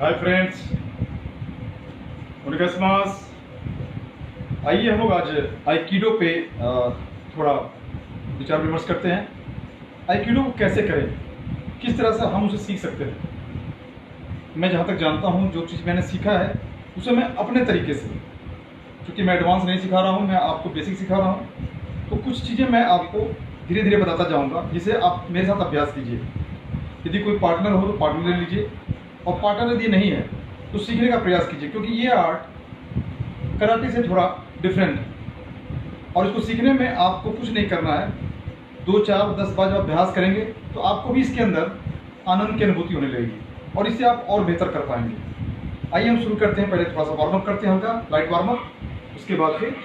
Hi friends, ओनिगस्मास। आइए हम लोग आज आइकिडो पे थोड़ा विचार विमर्श करते हैं। आइकिडो को कैसे करें, किस तरह से हम उसे सीख सकते हैं। मैं जहाँ तक जानता हूँ, जो चीज़ मैंने सीखा है उसे मैं अपने तरीके से, क्योंकि मैं एडवांस नहीं सिखा रहा हूँ, मैं आपको बेसिक सिखा रहा हूँ, तो कुछ चीज़ें मैं आपको धीरे धीरे बताता जाऊँगा, जिसे आप मेरे साथ अभ्यास कीजिए। यदि कोई पार्टनर हो तो पार्टनर ले लीजिए, और पार्टनर यदि नहीं है तो सीखने का प्रयास कीजिए, क्योंकि ये आर्ट कराटे से थोड़ा डिफरेंट है। और इसको सीखने में आपको कुछ नहीं करना है, 2 4 10 बार जब अभ्यास करेंगे तो आपको भी इसके अंदर आनंद की अनुभूति होने लगेगी, और इससे आप और बेहतर कर पाएंगे। आइए हम शुरू करते हैं। पहले थोड़ा सा वार्म अप करते हैं, हल्का लाइट वार्म अप, उसके बाद फिर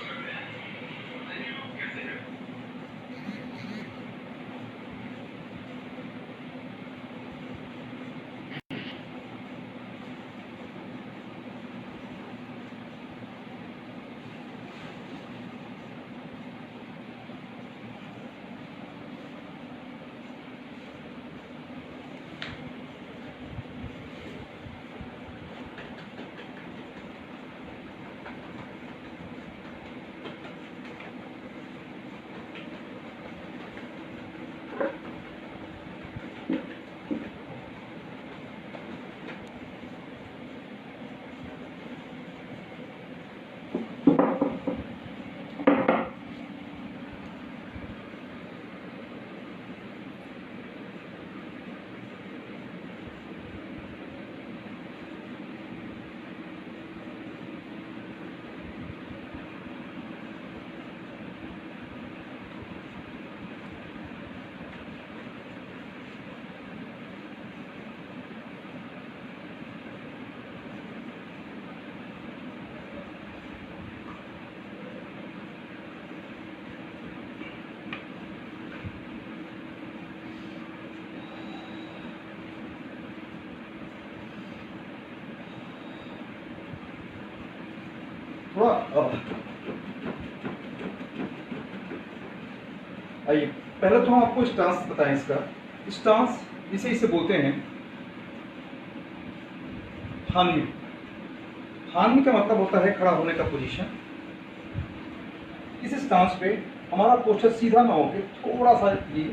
थोड़ा आइए। पहले तो हम आपको स्टांस बताएं। इसका स्टांस इसे बोलते हैं हानमी। हानमी का मतलब होता है खड़ा होने का पोजीशन। इस स्टांस पे हमारा पोस्चर सीधा ना होके थोड़ा सा ये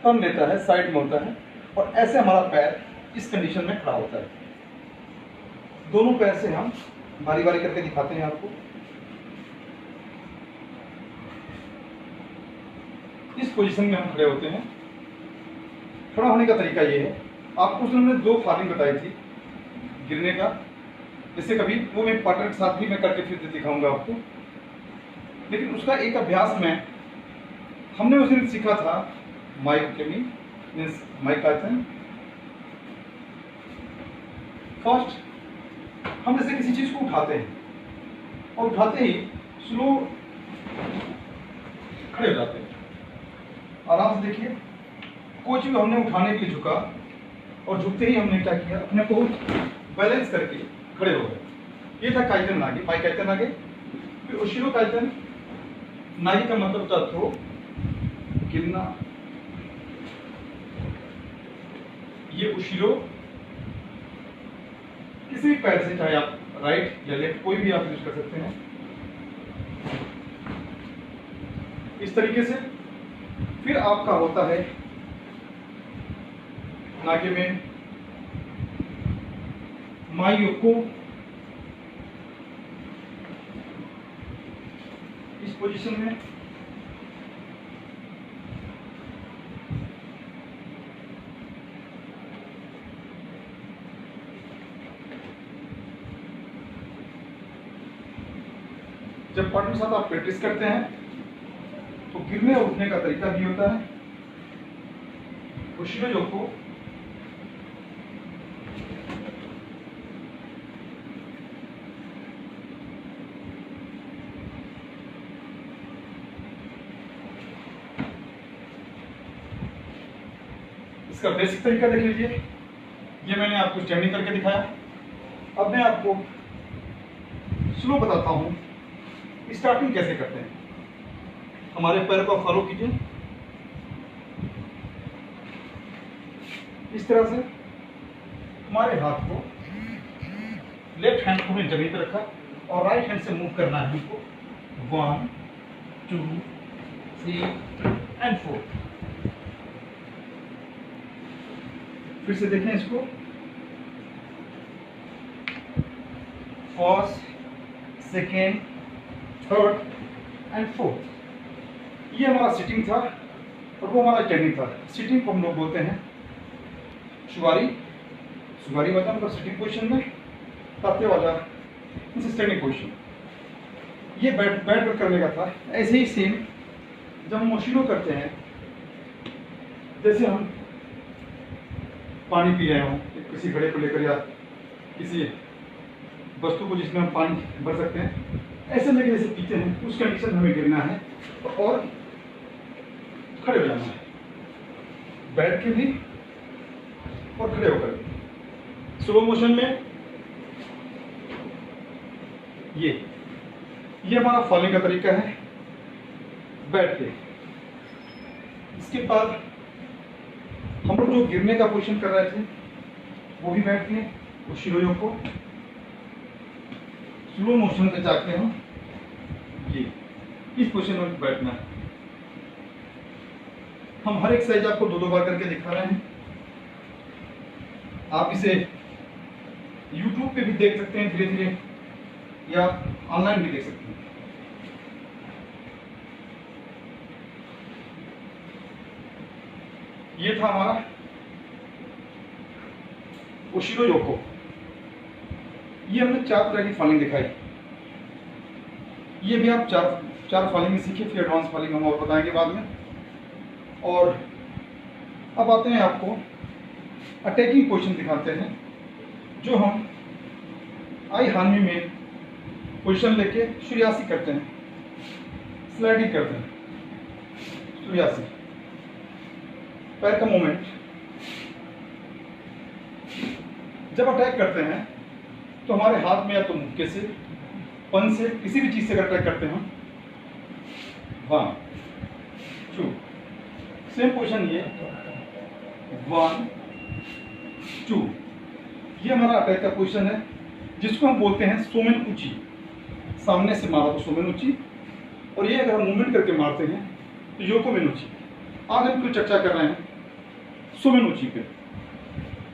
टर्न लेता है, साइड में होता है, और ऐसे हमारा पैर इस कंडीशन में खड़ा होता है। दोनों पैर से हम बारी बारी करके दिखाते हैं आपको। इस पोजीशन में हम खड़े होते हैं। खड़ा होने का तरीका ये है, आपको उसने 2 फॉर्मिंग बताई थी गिरने का, जैसे कभी वो मैं पार्टनर के साथ भी मैं करके फिर दिखाऊंगा आपको। लेकिन उसका एक अभ्यास में हमने उस दिन सीखा था माइक आसन। फर्स्ट हम जैसे किसी चीज को उठाते हैं, और उठाते ही स्लो खड़े हो जाते हैं। आराम से देखिए, कोई चीज हमने उठाने के लिए झुका, और झुकते ही हमने क्या किया, अपने को बैलेंस करके खड़े हो गए। ये था काइटन नागे, माई काइटन नागे। फिर उशिरो काइटन नागे का मतलब होता थ्रो, गिरना। ये उशिरो किसी भी पैर से, चाहे आप राइट या लेफ्ट कोई भी आप यूज कर सकते हैं, इस तरीके से। फिर आपका होता है नागे में माईयोको, इस पोजीशन में। जब पार्टनर के साथ आप प्रैक्टिस करते हैं तो गिरने और उठने का तरीका भी होता है। उशिरो योको, इसका बेसिक तरीका देख लीजिए। ये मैंने आपको स्टैंडिंग करके दिखाया। अब मैं आपको स्लो बताता हूँ स्टार्टिंग कैसे करते हैं। हमारे पैर को फॉलो कीजिए इस तरह से। हमारे हाथ को लेफ्ट हैंड को हमने जमीन पे रखा और राइट हैंड से मूव करना है हमको 1 2 3 एंड 4। फिर से देखें इसको, first, second, third and fourth. ये हमारा सिटिंग था और वो हमारा स्टैंडिंग था। सिटिंग को हम लोग बोलते हैं शुगारी, शुगारी वजन मतलब सिटिंग पोजीशन में, ताते वजन स्टैंडिंग पोजीशन। ये बैठ कर करने का था। ऐसे ही सेम जब हम मोशिनो करते हैं, जैसे हम पानी पी रहे हों किसी घड़े को लेकर या किसी वस्तु को जिसमें हम पानी भर सकते हैं, ऐसे लेके जैसे पीते हैं, उस कंडीशन में हमें गिरना है और खड़े हो जाना है, बैठ के भी और खड़े होकर भी। स्लो मोशन में ये हमारा फॉलिंग का तरीका है, बैठ के। इसके बाद हम लोग जो गिरने का पोजीशन कर रहे थे वो भी बैठ के, उस शिरोयोग को स्लो मोशन पे जाके हम ये इस पोजीशन में बैठना है। हम हर एक्सरसाइज आपको 2-2 बार करके दिखा रहे हैं। आप इसे YouTube पे भी देख सकते हैं धीरे धीरे, या ऑनलाइन भी देख सकते हैं। ये था हमारा ओशिरो योको। ये हमने 4 तरह की फॉलिंग दिखाई। ये भी आप चार फॉलिंग सीखे, फिर एडवांस फॉलिंग हम और बताएंगे बाद में। और अब आते हैं आपको अटैकिंग पोजीशन दिखाते हैं, जो हम आई हानमी में पोजीशन लेके सूर्यासी करते हैं, स्लाइडिंग करते हैं, सूर्यासी पैर का मूवमेंट। जब अटैक करते हैं तो हमारे हाथ में या तो मुक्के से, पन से, किसी भी चीज से अगर अटैक करते हैं, 1 2 सेम पोजीशन, ये 1 2, ये हमारा अटैक का पोजीशन है, जिसको हम बोलते हैं सोमेन ऊंची। सामने से मारा तो सोमेन ऊंची, और ये अगर हम मूवमेंट करके मारते हैं तो योको मेन ऊंची। आज हम कुछ चर्चा कर रहे हैं सोमेन ऊंची पे।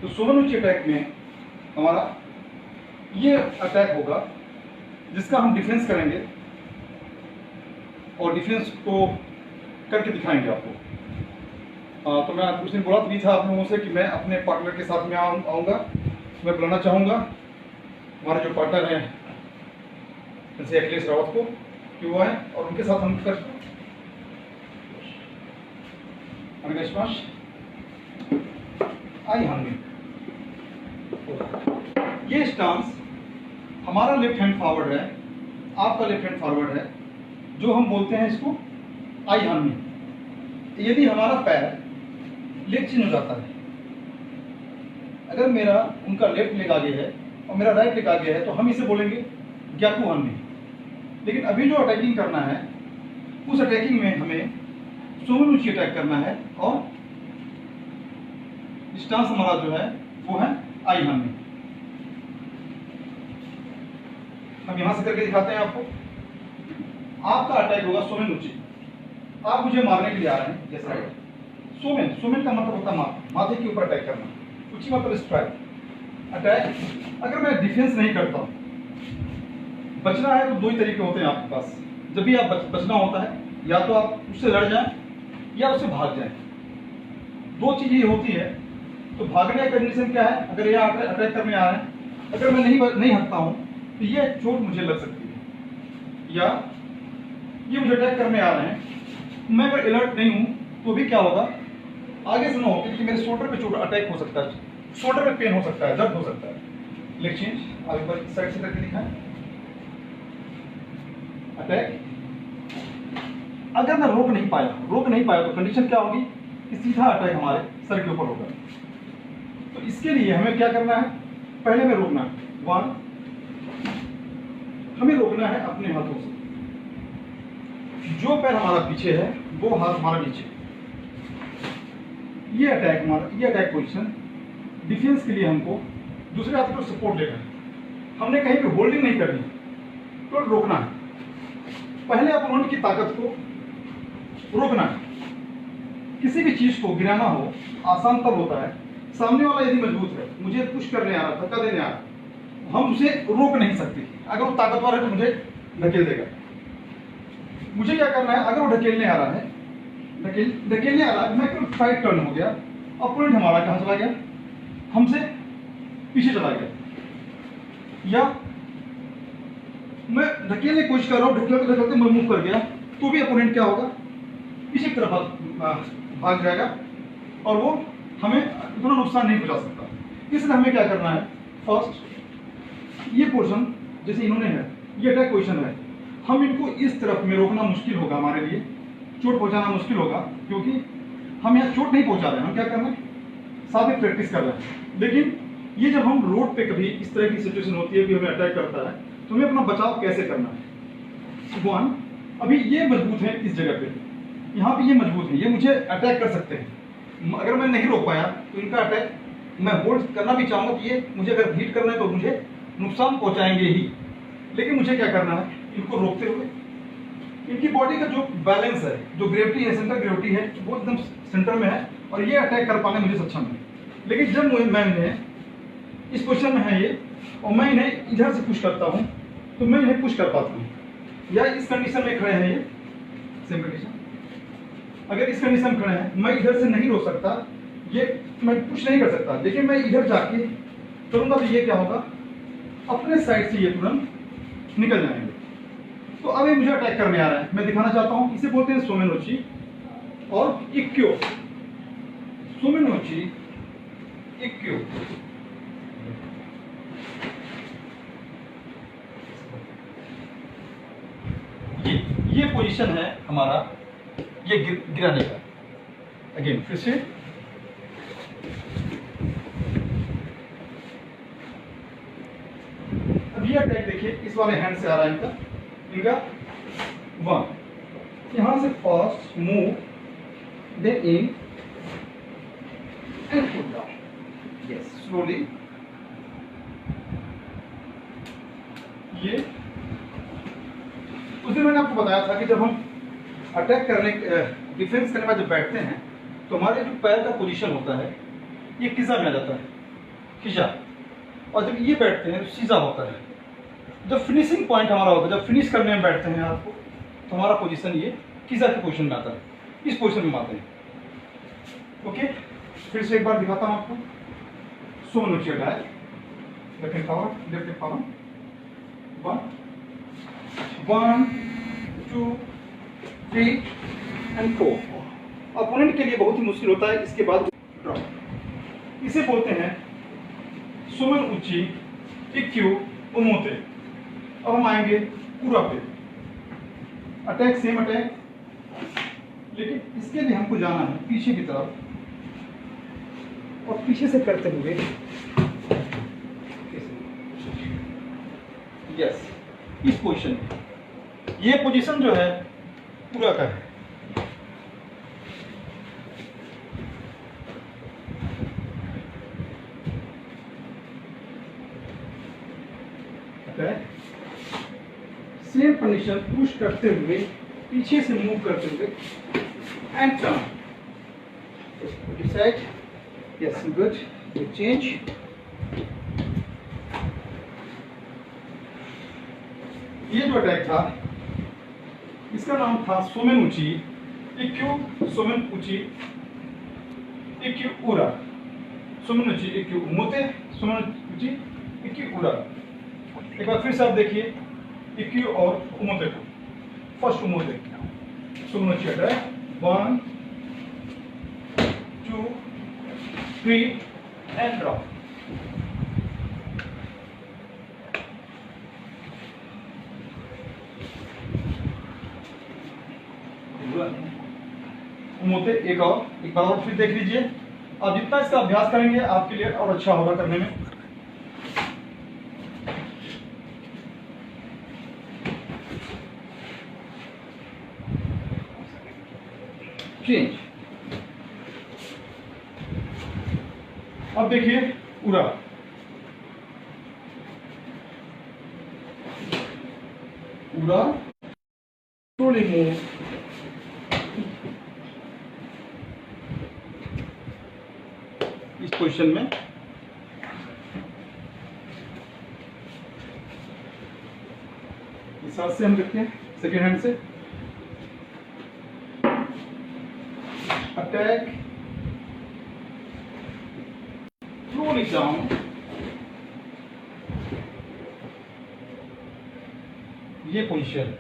तो सोमेन ऊंची अटैक में हमारा ये अटैक होगा जिसका हम डिफेंस करेंगे, और डिफेंस को करके दिखाएंगे आपको। तो मैं कुछ दिन बोला भी था आप लोगों से कि मैं अपने पार्टनर के साथ में आऊँगा। मैं बुलाना चाहूँगा हमारे जो पार्टनर हैं जैसे अखिलेश रावत को कि वो है, और उनके साथ हम कर आई हानमी। ये स्टांस हमारा लेफ्ट हैंड फॉरवर्ड है, आपका लेफ्ट हैंड फॉरवर्ड है, जो हम बोलते हैं इसको आई हानमी। यदि हमारा पैर लेग चेंज हो जाता है, अगर मेरा उनका लेफ्ट लेग आगे है और मेरा राइट लेग आगे है, तो हम इसे बोलेंगे ग्याकू हानमी। लेकिन अभी जो अटैकिंग करना है, उस अटैकिंग में हमें सोमेन ऊंची अटैक करना है, और स्टांस हमारा जो है वो है आई हानमी। हम यहां से करके दिखाते हैं आपको। आपका अटैक होगा सोमेन ऊंची। आप मुझे मारने के लिए आ रहे हैं, जैसा सोमेन का मतलब होता है माथे के ऊपर अटैक करना, ऊंची मतलब स्ट्राइक अटैक। अगर मैं डिफेंस नहीं करता हूं, बचना है तो 2 ही तरीके होते हैं आपके पास। जब भी आप बचना होता है, या तो आप उससे लड़ जाएं या उससे भाग जाएं। 2 चीजें होती है। तो भागने का कंडीशन क्या है, अगर यह अटैक करने आ रहे हैं, अगर मैं नहीं हटता हूं तो ये चोट मुझे लग सकती है, या ये मुझे अटैक करने आ रहे हैं, मैं अगर अलर्ट नहीं हूं तो भी क्या होगा, आगे से ना हो, क्योंकि मेरे शोल्डर पे चोट अटैक हो सकता है, शोल्डर पे पेन हो सकता है, दर्द हो सकता है। लेग चेंज आगे पर साइड से करके दिखाएं। अटैक अगर मैं रोक नहीं पाया तो कंडीशन क्या होगी कि सीधा अटैक हमारे सर के ऊपर होगा। तो इसके लिए हमें क्या करना है, पहले में रोकना है 1, हमें रोकना है अपने हाथों से। जो पैर हमारा पीछे है वो हाथ हमारा नीचे। ये अटैक पोजीशन डिफेंस के लिए हमको दूसरे हाथ को सपोर्ट लेना है। हमने कहीं भी होल्डिंग नहीं करनी, तो रोकना है। पहले अपोनेंट की ताकत को रोकना है। किसी भी चीज को गिराना हो आसान तब होता है, सामने वाला यदि मजबूत है, मुझे पुश करने आ रहा, धक्का देने आ रहा, हम उसे रोक नहीं सकते। अगर वो ताकतवर है तो मुझे धकेल देगा। मुझे क्या करना है, अगर वो ढकेलने आ रहा है, ढकेलने आ रहा है, मैं कोई साइड टर्न हो गया, अपोनेंट हमारा कहां चला गया, हमसे पीछे चला गया, या मैं ढकेलने की कोशिश कर रहा हूं, ढकेलते ढकेलते मैं मूव कर गया, तो भी अपोनेंट क्या होगा, पीछे की तरफ भाग जाएगा और वो हमें इतना नुकसान नहीं पहुंचा सकता। इसलिए हमें क्या करना है, फर्स्ट ये पोर्शन जैसे इन्होंने है, ये अटैक पोजीशन है, हम इनको इस तरफ में रोकना मुश्किल होगा, हमारे लिए चोट पहुंचाना मुश्किल होगा, क्योंकि हम यहाँ चोट नहीं पहुंचा रहे हैं, हम क्या कर रहे हैं, साथ ही प्रैक्टिस कर रहे हैं। लेकिन ये जब हम रोड पे कभी इस तरह की सिचुएशन होती है कि हमें अटैक करता है, तो हमें अपना बचाव कैसे करना है। वन, अभी ये मजबूत है इस जगह पे, यहाँ पे ये मजबूत है, ये मुझे अटैक कर सकते हैं। अगर मैं नहीं रोक पाया तो इनका अटैक मैं होल्ड करना भी चाहूंगा कि ये मुझे अगर हिट करना है तो मुझे नुकसान पहुंचाएंगे ही। लेकिन मुझे क्या करना है, इनको रोकते हुए इनकी बॉडी का जो बैलेंस है, जो ग्रेविटी है, सेंटर ग्रेविटी है, वो एकदम सेंटर में है और ये अटैक कर पाने मुझे सक्षम है। लेकिन जब मैं इन्हें इस पोजीशन में है ये, और मैं इन्हें इधर से पुश करता हूं, तो मैं इन्हें पुश कर पाता हूं। या इस कंडीशन में खड़े हैं, ये सेम कंडीशन, अगर इस कंडीशन में खड़े हैं, मैं इधर से नहीं रोक सकता, ये मैं पुश नहीं कर सकता। लेकिन मैं इधर जाके करूंगा तो ये क्या होगा, अपने साइड से ये तुरंत निकल जाएंगे। तो अब ये मुझे अटैक करने आ रहा है, मैं दिखाना चाहता हूं, इसे बोलते हैं सोमेनोची और इक्क्यो। सोमेनोची, इक्क्यो। ये पोजीशन है हमारा, ये गिराने का। अगेन फिर से अब ये अटैक देखिए, इस वाले हैंड से आ रहा है इनका वन, यहां से fast move, then in and put down, yes slowly. ये उस दिन मैंने आपको बताया था कि जब हम अटैक करने, डिफेंस करने के बाद जब बैठते हैं, तो हमारे जो पैर का पोजीशन होता है ये किजा में आ जाता है, खिजा, और जब ये बैठते हैं तो सीधा होता है। जब फिनिशिंग पॉइंट हमारा होता है, जब फिनिश करने में बैठते हैं आपको, तो हमारा पोजीशन ये किजा की पोजीशन में आता है, इस पोजीशन में आते हैं। ओके, फिर से एक बार दिखाता हूं आपको। सोमेनोची attack, left forward, left forward, 1 2 3 and 4। Opponent के लिए बहुत ही मुश्किल होता है। इसके बाद ड्रॉप, इसे बोलते हैं सोमेनोची इक्क्यू उमोते। अब हम आएंगे पूरा पे, अटैक सेम अटैक, लेकिन इसके लिए हमको जाना है पीछे की तरफ, और पीछे से करते हुए यस, इस पोजीशन में। ये पोजीशन जो है पूरा का है। सेम कंडीशन, पुश करते हुए, पीछे से मूव करते हुए and turn, decide, yes good, change. ये जो अटैक था, इसका नाम था सोमेनोची इक्क्यू, सोमेनोची इक्क्यू उरा, सोमेनोची इक्क्यू उमोते, सोमेनोची इक्क्यू उरा। एक बार फिर से आप देखिए इक्क्यू और उमोते को। फर्स्ट उमोते, सोमेनोची अटैक, 1 2 3 एंड ड्रॉप। उमोते एक बार और फिर देख लीजिए। आप जितना इसका अभ्यास करेंगे आपके लिए और अच्छा होगा करने में। चेंज। अब देखिए उरा, पूरा ट्रोलिंग मूव। इस पोजीशन में इस हाथ से हम देखते हैं, सेकेंड हैंड से अटैक, रोल इट डाउन, ये पोजीशन,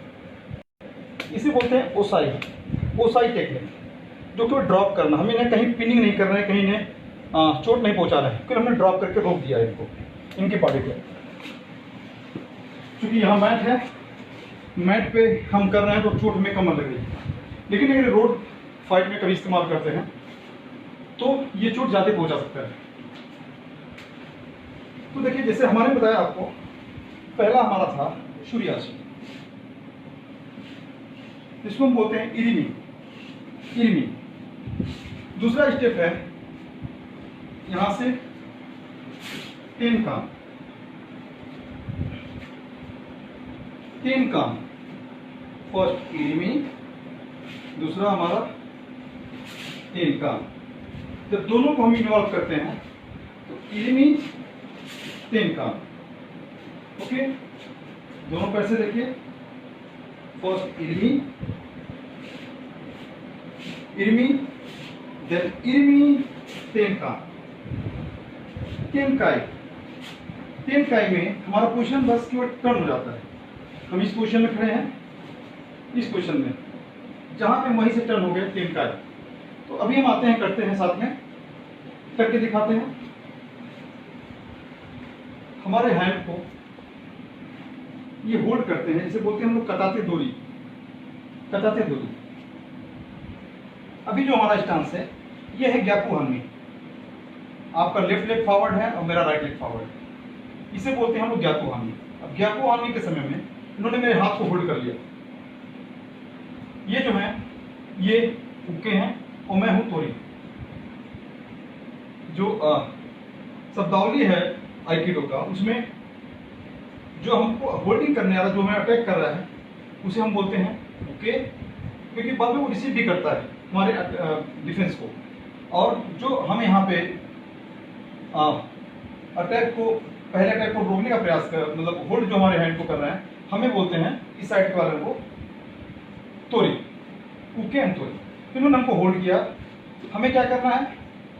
इसे बोलते हैं ओसाई, ओसाई टेक्निक, जो कि ड्रॉप करना। हमें इन्हें कहीं पिनिंग नहीं कर रहे हैं, कहीं इन्हें चोट नहीं पहुंचा रहे हैं, फिर हमने ड्रॉप करके रोक दिया है इनको, इनकी बॉडी पे। क्योंकि यहाँ मैट है, मैट पे हम कर रहे हैं तो चोट में कम लग रही है, लेकिन अगर रोड फाइट में कभी इस्तेमाल करते हैं तो ये चोट ज़्यादा पहुंचा सकता है। तो देखिए, जैसे हमारे बताया आपको, पहला हमारा था सूर्यासन, इसको हम बोलते हैं इरिमी, इरिमी। दूसरा स्टेप है यहां से तेनकान, तेनकान, फर्स्ट इरिमी, दूसरा हमारा तेनकान। जब दोनों को हम इन्वॉल्व करते हैं तो इरिमी, तेनकान। ओके, दोनों पैसे देखिए, फर्स्ट इरिमी, इरिमी, देन इरिमी, तेनकान, तेनकाई। तेनकाई में हमारा पोजीशन बस केवल टर्न हो जाता है। हम इस पोजीशन में खड़े हैं, इस पोजीशन में जहां पे वहीं से टर्न हो गए तेनकाई। तो अभी हम आते हैं, करते हैं, साथ में करके दिखाते हैं। हमारे हैंड को ये होल्ड करते हैं, जिसे बोलते हैं हम लोग कताते डोरी, कताते डोरी। अभी जो हमारा स्टांस है ये है ग्याकू हानमी। आपका लेफ्ट लेग फॉरवर्ड है और मेरा राइट लेग फॉरवर्ड है, इसे बोलते हैं हम लोग ग्याकू हानमी। अब ग्याकू हानमी के समय में इन्होंने मेरे हाथ को होल्ड कर लिया। ये जो है ये उके हैं और मैं हूं तोरी। जो शब्दावली है आइकिडो का, उसमें जो हमको होल्डिंग करने वाला, जो हमें अटैक कर रहा है, उसे हम बोलते हैं उके, क्योंकि बाद में वो रिसीव भी करता है हमारे डिफेंस को। और जो हम यहाँ पे अटैक को, पहले अटैक को रोकने का प्रयास कर, मतलब होल्ड जो हमारे हैंड को कर रहे हैं, हमें बोलते हैं इस साइड के वाले को तोरी, उके एंड तोरी। इन्होंने हमको होल्ड किया, हमें क्या करना है,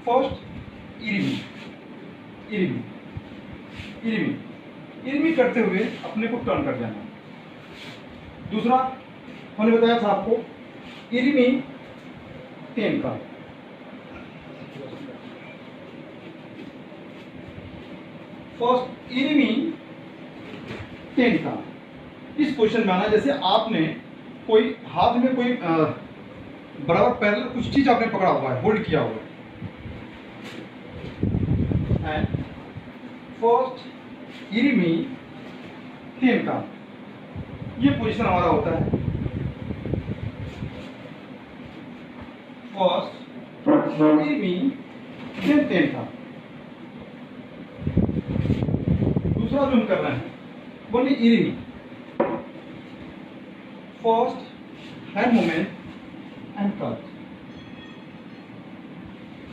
फर्स्ट इरिमी, इरिमी, इरिमी, इरिमी करते हुए अपने को टर्न कर जाना। दूसरा हमने बताया था आपको इरिमी, तेनकान। फर्स्ट इरिमी, तेनकान। इस पोजीशन में आना, जैसे आपने कोई हाथ में कोई बराबर पैरेलल कुछ चीज आपने पकड़ा हुआ है, होल्ड किया हुआ है। एंड फर्स्ट इरिमी, तेनकान, ये पोजीशन हमारा होता है। फर्स्ट इरिमी, देन तेनकान। दूसरा जो हम कर रहे हैं वो नहीं इरिमी, first hand movement and cut,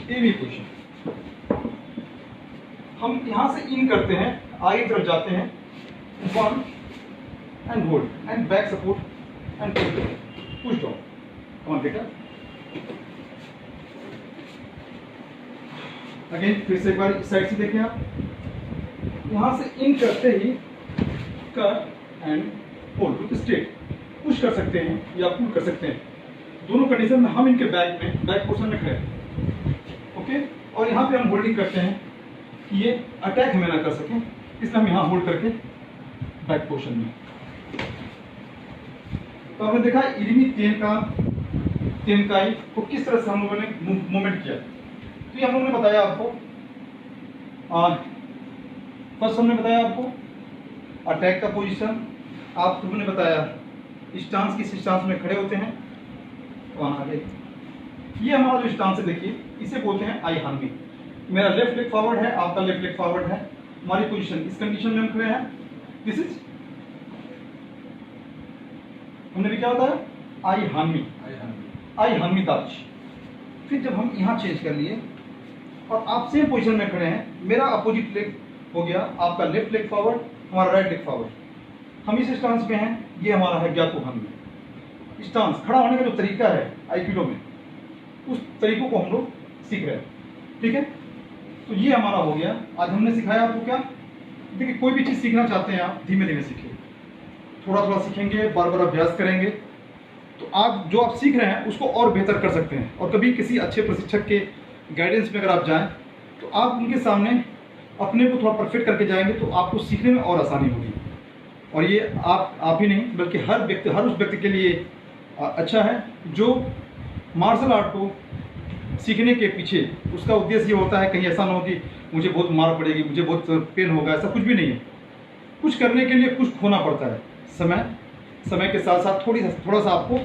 इरिमी पोजीशन। हम यहां से इन करते हैं, आगे तरफ जाते हैं, one and hold and back support and push down. Come on बेटा, अगेन फिर से एक बार इस साइड से देखें आप, यहां से इन करते ही cut and hold with straight, push कर सकते हैं या पुल कर सकते हैं। दोनों कंडीशन में हम इनके बैक में, बैक पोर्शन में खड़े हैं। ओके, और यहाँ पे हम होल्डिंग करते हैं कि ये अटैक हमें ना कर सकें, इसलिए हम यहाँ होल्ड करके बैक पोर्शन में। तो हमने देखा इरिमी, तेनकाई को किस तरह से हम लोगों ने मूवमेंट किया। तो ये हम लोगों ने बताया आपको, फर्स्ट हमने बताया आपको अटैक का पोजीशन, आप लोगों ने बताया स्टांस, किस स्टांस में खड़े होते हैं, वहां आगे। ये हमारा जो स्टांस है देखिए, इसे बोलते हैं आई हानमी। मेरा लेफ्ट लेग फॉरवर्ड है, आपका लेफ्ट लेग फॉरवर्ड है, हमारी पोजीशन इस कंडीशन में हम खड़े हैं। दिस इज हमने भी क्या होता है आई हानमी, आई हानमी ताज। फिर जब हम यहाँ चेंज कर लिए और आप सेम पोजीशन में खड़े हैं, मेरा अपोजिट लेग हो गया, आपका लेफ्ट लेग फॉरवर्ड, हमारा राइट लेग फॉरवर्ड, हम इस स्टांस पे हैं, ये हमारा है ग्याकू हानमी स्टांस। खड़ा होने का जो तरीका है आइकिडो में, उस तरीकों को हम लोग सीख रहे हैं, ठीक है। तो ये हमारा हो गया, आज हमने सिखाया आपको क्या। देखिए कोई भी चीज़ सीखना चाहते हैं आप, धीमे धीमे सीखिए, थोड़ा थोड़ा सीखेंगे, बार बार अभ्यास करेंगे, तो आप जो आप सीख रहे हैं उसको और बेहतर कर सकते हैं। और कभी किसी अच्छे प्रशिक्षक के गाइडेंस में अगर आप जाएं तो आप उनके सामने अपने को थोड़ा परफेक्ट करके जाएंगे तो आपको सीखने में और आसानी होगी। और ये आप ही नहीं बल्कि हर व्यक्ति, हर उस व्यक्ति के लिए अच्छा है जो मार्शल आर्ट को सीखने के पीछे उसका उद्देश्य ये होता है कहीं ऐसा ना हो कि मुझे बहुत मार पड़ेगी, मुझे बहुत पेन होगा, ऐसा कुछ भी नहीं है। कुछ करने के लिए कुछ खोना पड़ता है, समय के साथ साथ थोड़ा सा आपको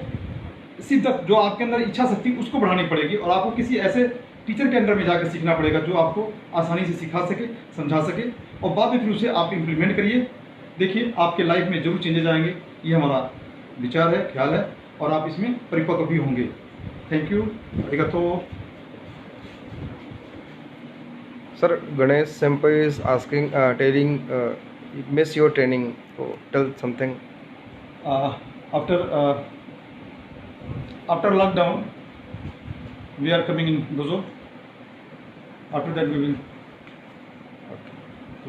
शिद्दत, जो आपके अंदर इच्छा शक्ति उसको बढ़ानी पड़ेगी और आपको किसी ऐसे टीचर के अंदर में जाकर सीखना पड़ेगा जो आपको आसानी से सिखा सके, समझा सके, और बाद में फिर उसे आप इम्प्लीमेंट करिए। देखिए आपके लाइफ में जरूर चेंजेस आएंगे, ये हमारा विचार है, ख्याल है, और आप इसमें परिपक्व भी होंगे। थैंक यू, अरिगातो। Sir, Ganesh Senpai is asking, telling, miss your training. So tell something. After lockdown, we are coming in dojo. After that, we will